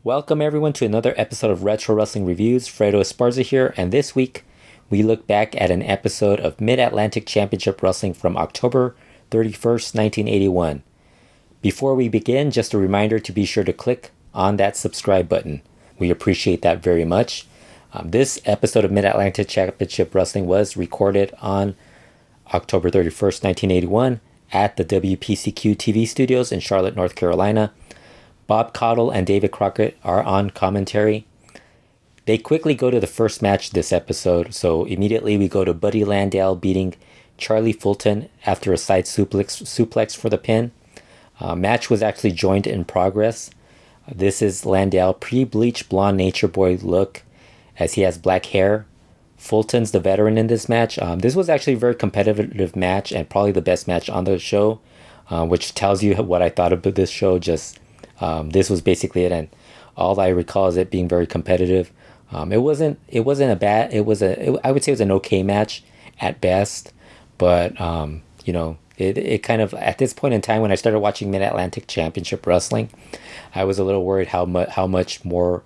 Welcome everyone to another episode of Retro Wrestling Reviews. Fredo Esparza here, and this week we look back at an episode of Mid-Atlantic Championship Wrestling from October 31st, 1981. Before we begin, just a reminder to be sure to click on that subscribe button. We appreciate that very much. This episode of Mid-Atlantic Championship Wrestling was recorded on October 31st, 1981 at the WPCQ TV studios in Charlotte, North Carolina. Bob Caudle and David Crockett are on commentary. They quickly go to the first match this episode, so immediately we go to Buddy Landale beating Charlie Fulton after a side suplex for the pin. Match was actually joined in progress. This is Landale pre-bleach blonde nature boy look as he has black hair. Fulton's the veteran in this match. This was actually a very competitive match and probably the best match on the show, which tells you what I thought about this show. This was basically it, and all I recall is it being very competitive. It wasn't a bad. I would say it was an okay match at best, but it kind of, at this point in time when I started watching Mid Atlantic Championship Wrestling, I was a little worried how much more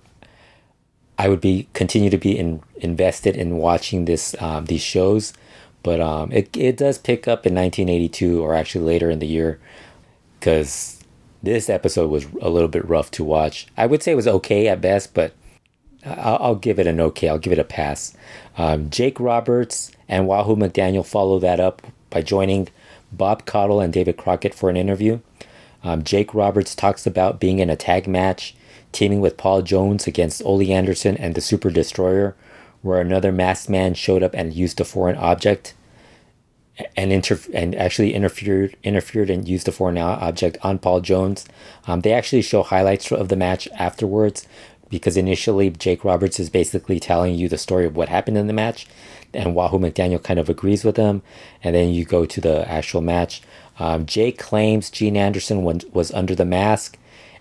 I would continue to be invested in watching these shows, but it does pick up in 1982 or actually later in the year, because this episode was a little bit rough to watch. I would say it was okay at best, but I'll give it an okay. I'll give it a pass. Jake Roberts and Wahoo McDaniel follow that up by joining Bob Caudle and David Crockett for an interview. Jake Roberts talks about being in a tag match, teaming with Paul Jones against Ole Anderson and the Super Destroyer, where another masked man showed up and used a foreign object and actually interfered and used a foreign object on Paul Jones. They actually show highlights of the match afterwards, because initially Jake Roberts is basically telling you the story of what happened in the match, and Wahoo McDaniel kind of agrees with him, and then you go to the actual match. Jake claims Gene Anderson was under the mask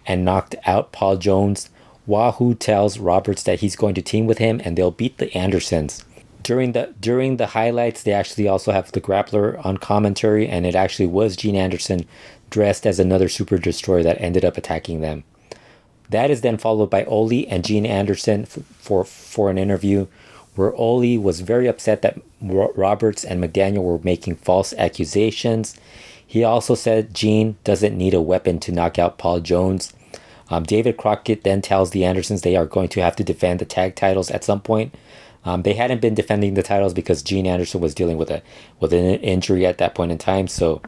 and knocked out Paul Jones. Wahoo tells Roberts that he's going to team with him and they'll beat the Andersons. During the highlights, they actually also have the Grappler on commentary, and it actually was Gene Anderson dressed as another Super Destroyer that ended up attacking them. That is then followed by Ole and Gene Anderson for an interview, where Ole was very upset that Roberts and McDaniel were making false accusations. He also said Gene doesn't need a weapon to knock out Paul Jones. David Crockett then tells the Andersons they are going to have to defend the tag titles at some point. They hadn't been defending the titles because Gene Anderson was dealing with an injury at that point in time. So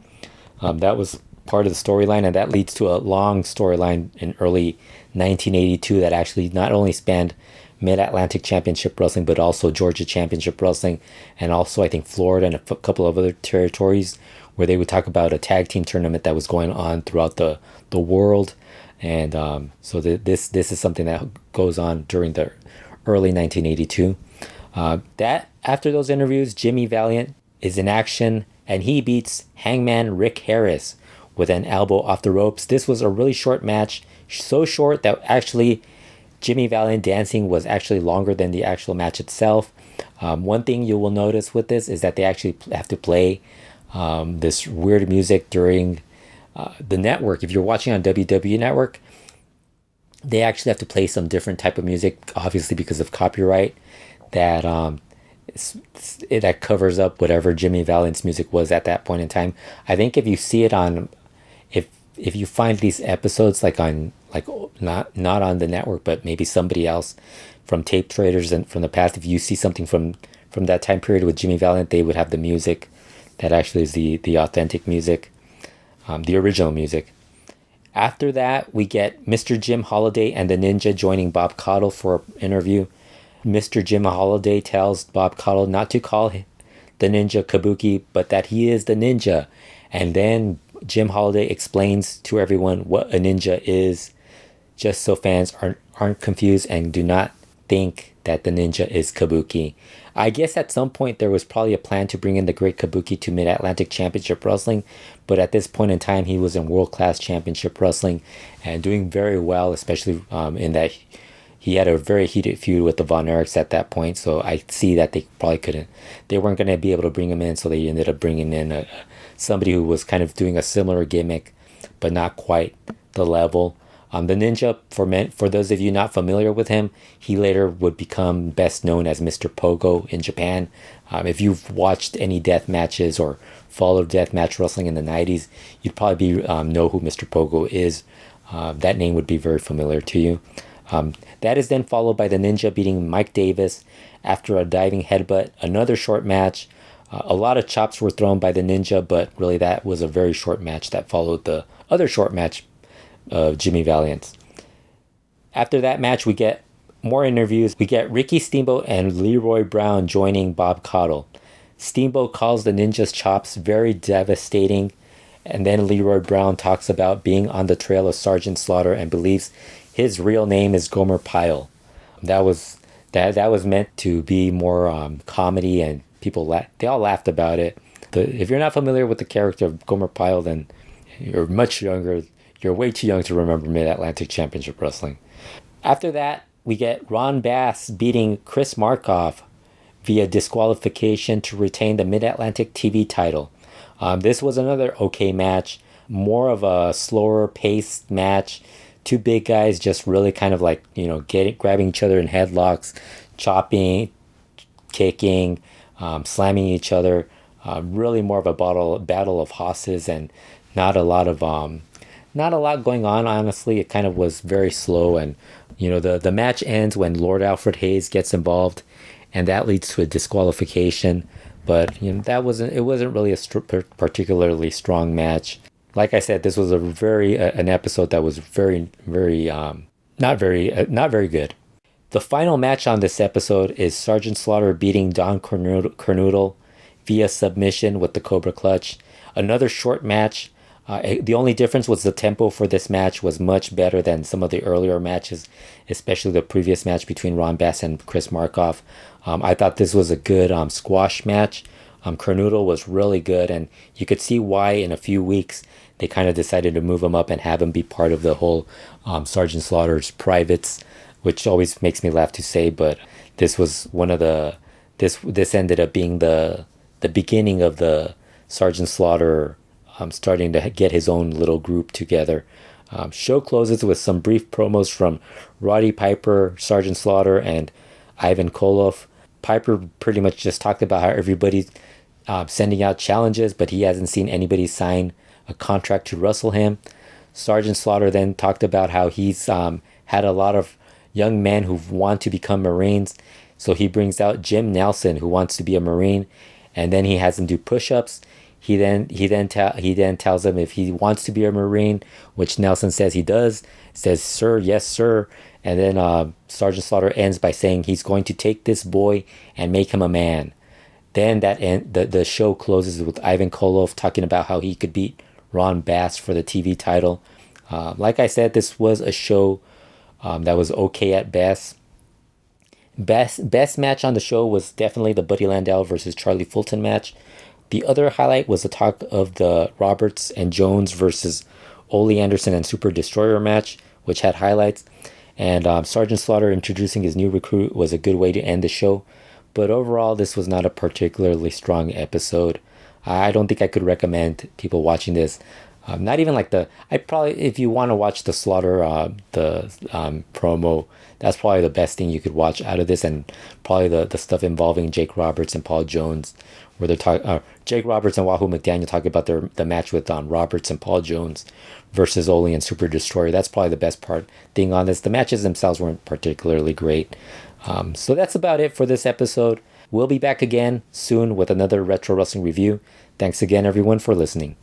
that was part of the storyline, and that leads to a long storyline in early 1982 that actually not only spanned Mid-Atlantic Championship Wrestling, but also Georgia Championship Wrestling, and also I think Florida and a couple of other territories, where they would talk about a tag team tournament that was going on throughout the world. And so this is something that goes on during the early 1982. That after those interviews, Jimmy Valiant is in action, and he beats Hangman Rick Harris with an elbow off the ropes. This was a really short match, so short that actually Jimmy Valiant dancing was actually longer than the actual match itself. One thing you will notice with this is that they actually have to play this weird music during the network. If you're watching on WWE Network, they actually have to play some different type of music, obviously because of copyright, that that covers up whatever Jimmy Valiant's music was at that point in time. I think if you see it on, if you find these episodes not on the network, but maybe somebody else from tape traders and from the past, if you see something from that time period with Jimmy Valiant, they would have the music that actually is the authentic music, the original music. After that, we get Mr. Jim Holiday and the Ninja joining Bob Caudle for an interview. Mr. Jim Holiday tells Bob Caudle not to call the Ninja Kabuki, but that he is the Ninja. And then Jim Holiday explains to everyone what a ninja is, just so fans aren't confused and do not think that the Ninja is Kabuki. I guess at some point there was probably a plan to bring in the Great Kabuki to Mid-Atlantic Championship Wrestling, but at this point in time he was in World Class Championship Wrestling and doing very well, especially in that he had a very heated feud with the Von Erichs at that point. So I see that they weren't going to be able to bring him in, so they ended up bringing in somebody who was kind of doing a similar gimmick, but not quite the level. The Ninja, for those of you not familiar with him, he later would become best known as Mr. Pogo in Japan. If you've watched any death matches or followed deathmatch wrestling in the 90s, you'd probably know who Mr. Pogo is. That name would be very familiar to you. That is then followed by the Ninja beating Mike Davis after a diving headbutt. Another short match. A lot of chops were thrown by the Ninja, but really that was a very short match that followed the other short match of Jimmy Valiant. After that match, we get more interviews. We get Ricky Steamboat and Leroy Brown joining Bob Caudle. Steamboat calls the Ninja's chops very devastating, and then Leroy Brown talks about being on the trail of Sergeant Slaughter and believes his real name is Gomer Pyle. That was meant to be more comedy, and they all laughed about it. If you're not familiar with the character of Gomer Pyle, then you're much younger. You're way too young to remember Mid-Atlantic Championship Wrestling. After that, we get Ron Bass beating Chris Markoff via disqualification to retain the Mid-Atlantic TV title. This was another okay match, more of a slower paced match. Two big guys just really kind of like, grabbing each other in headlocks, chopping, kicking, slamming each other. Really more of a battle of hosses, and not a lot going on, honestly. It kind of was very slow, and the match ends when Lord Alfred Hayes gets involved, and that leads to a disqualification. But it wasn't really a particularly strong match. Like I said, this was an episode that was very not very good. The final match on this episode is Sergeant Slaughter beating Don Cornoodle via submission with the Cobra Clutch. Another short match. The only difference was the tempo for this match was much better than some of the earlier matches, especially the previous match between Ron Bass and Chris Markoff. I thought this was a good squash match. Cornoodle was really good, and you could see why in a few weeks they kind of decided to move him up and have him be part of the whole Sergeant Slaughter's privates, which always makes me laugh to say, but this was this ended up being the beginning of the Sergeant Slaughter starting to get his own little group together. Show closes with some brief promos from Roddy Piper, Sergeant Slaughter, and Ivan Koloff. Piper pretty much just talked about how everybody's sending out challenges, but he hasn't seen anybody sign a contract to wrestle him. Sergeant Slaughter then talked about how he's had a lot of young men who want to become Marines, so he brings out Jim Nelson, who wants to be a Marine, and then he has him do push-ups. He then tells him if he wants to be a Marine, which Nelson says he does. Says, "Sir, yes, sir." And then Sergeant Slaughter ends by saying he's going to take this boy and make him a man. Then the show closes with Ivan Koloff talking about how he could beat Ron Bass for the TV title. Like I said, this was a show that was okay at best. Best match on the show was definitely the Buddy Landau versus Charlie Fulton match. The other highlight was the talk of the Roberts and Jones versus Ole Anderson and Super Destroyer match, which had highlights. And Sergeant Slaughter introducing his new recruit was a good way to end the show. But overall, this was not a particularly strong episode. I don't think I could recommend people watching this. Not even like if you want to watch the Slaughter, promo, that's probably the best thing you could watch out of this, and probably the stuff involving Jake Roberts and Paul Jones, where they're talking, Jake Roberts and Wahoo McDaniel talking about the match with Roberts and Paul Jones versus Ole and Super Destroyer. That's probably the best thing on this. The matches themselves weren't particularly great. So that's about it for this episode. We'll be back again soon with another Retro Wrestling review. Thanks again, everyone, for listening.